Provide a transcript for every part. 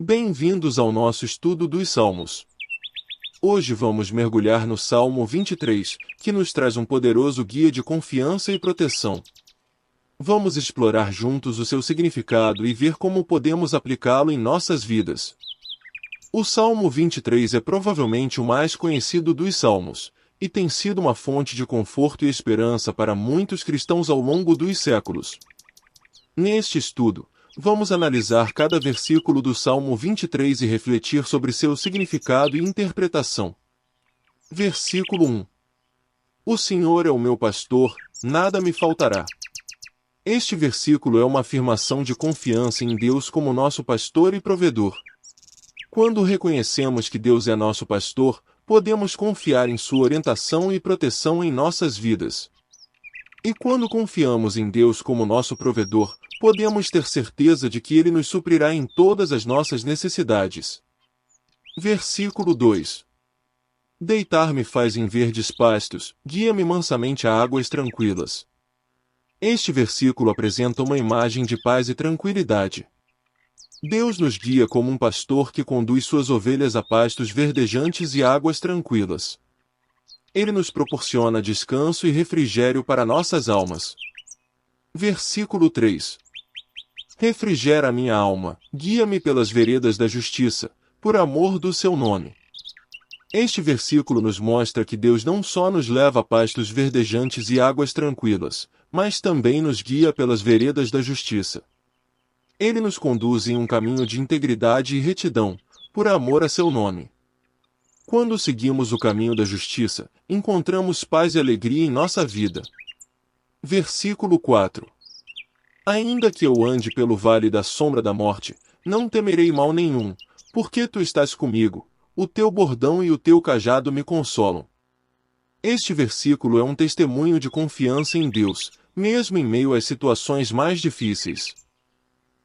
Bem-vindos ao nosso estudo dos Salmos. Hoje vamos mergulhar no Salmo 23, que nos traz um poderoso guia de confiança e proteção. Vamos explorar juntos o seu significado e ver como podemos aplicá-lo em nossas vidas. O Salmo 23 é provavelmente o mais conhecido dos Salmos, e tem sido uma fonte de conforto e esperança para muitos cristãos ao longo dos séculos. Neste estudo, vamos analisar cada versículo do Salmo 23 e refletir sobre seu significado e interpretação. Versículo 1. O Senhor é o meu pastor, nada me faltará. Este versículo é uma afirmação de confiança em Deus como nosso pastor e provedor. Quando reconhecemos que Deus é nosso pastor, podemos confiar em sua orientação e proteção em nossas vidas. E quando confiamos em Deus como nosso provedor, podemos ter certeza de que Ele nos suprirá em todas as nossas necessidades. Versículo 2. Deitar-me faz em verdes pastos, guia-me mansamente a águas tranquilas. Este versículo apresenta uma imagem de paz e tranquilidade. Deus nos guia como um pastor que conduz suas ovelhas a pastos verdejantes e águas tranquilas. Ele nos proporciona descanso e refrigério para nossas almas. Versículo 3. Refrigera a minha alma, guia-me pelas veredas da justiça, por amor do seu nome. Este versículo nos mostra que Deus não só nos leva a pastos verdejantes e águas tranquilas, mas também nos guia pelas veredas da justiça. Ele nos conduz em um caminho de integridade e retidão, por amor a seu nome. Quando seguimos o caminho da justiça, encontramos paz e alegria em nossa vida. Versículo 4. Ainda que eu ande pelo vale da sombra da morte, não temerei mal nenhum, porque tu estás comigo, o teu bordão e o teu cajado me consolam. Este versículo é um testemunho de confiança em Deus, mesmo em meio às situações mais difíceis.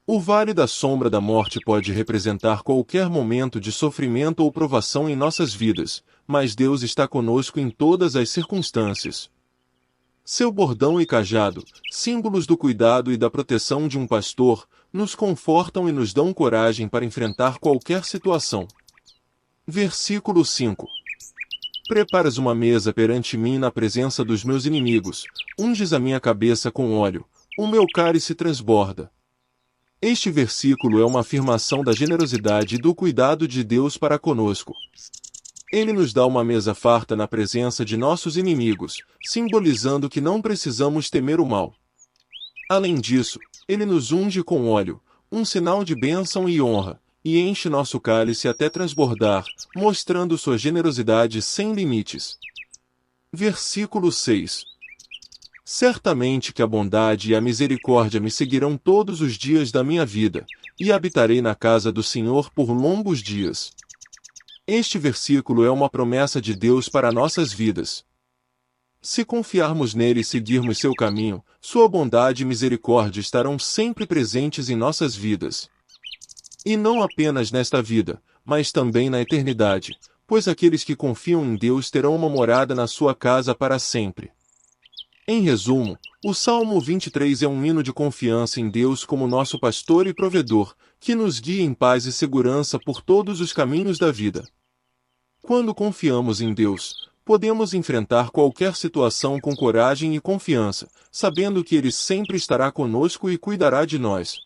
O vale da sombra da morte pode representar qualquer momento de sofrimento ou provação em nossas vidas, mas Deus está conosco em todas as circunstâncias. Seu bordão e cajado, símbolos do cuidado e da proteção de um pastor, nos confortam e nos dão coragem para enfrentar qualquer situação. Versículo 5. Preparas uma mesa perante mim na presença dos meus inimigos, unges a minha cabeça com óleo, o meu cálice transborda. Este versículo é uma afirmação da generosidade e do cuidado de Deus para conosco. Ele nos dá uma mesa farta na presença de nossos inimigos, simbolizando que não precisamos temer o mal. Além disso, ele nos unge com óleo, um sinal de bênção e honra, e enche nosso cálice até transbordar, mostrando sua generosidade sem limites. Versículo 6. Certamente que a bondade e a misericórdia me seguirão todos os dias da minha vida, e habitarei na casa do Senhor por longos dias. Este versículo é uma promessa de Deus para nossas vidas. Se confiarmos nele e seguirmos seu caminho, sua bondade e misericórdia estarão sempre presentes em nossas vidas. E não apenas nesta vida, mas também na eternidade, pois aqueles que confiam em Deus terão uma morada na sua casa para sempre. Em resumo, o Salmo 23 é um hino de confiança em Deus como nosso pastor e provedor, que nos guia em paz e segurança por todos os caminhos da vida. Quando confiamos em Deus, podemos enfrentar qualquer situação com coragem e confiança, sabendo que Ele sempre estará conosco e cuidará de nós.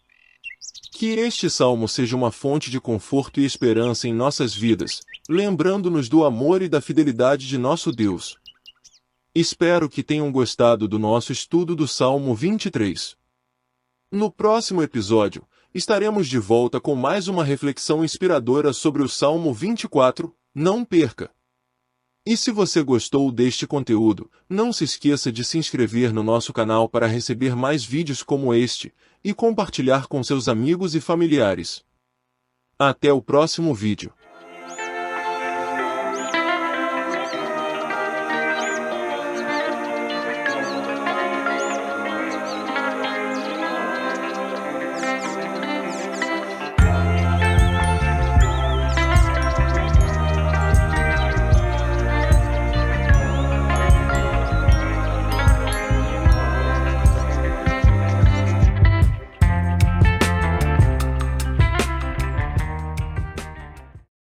Que este salmo seja uma fonte de conforto e esperança em nossas vidas, lembrando-nos do amor e da fidelidade de nosso Deus. Espero que tenham gostado do nosso estudo do Salmo 23. No próximo episódio, estaremos de volta com mais uma reflexão inspiradora sobre o Salmo 24, não perca! E se você gostou deste conteúdo, não se esqueça de se inscrever no nosso canal para receber mais vídeos como este, e compartilhar com seus amigos e familiares. Até o próximo vídeo.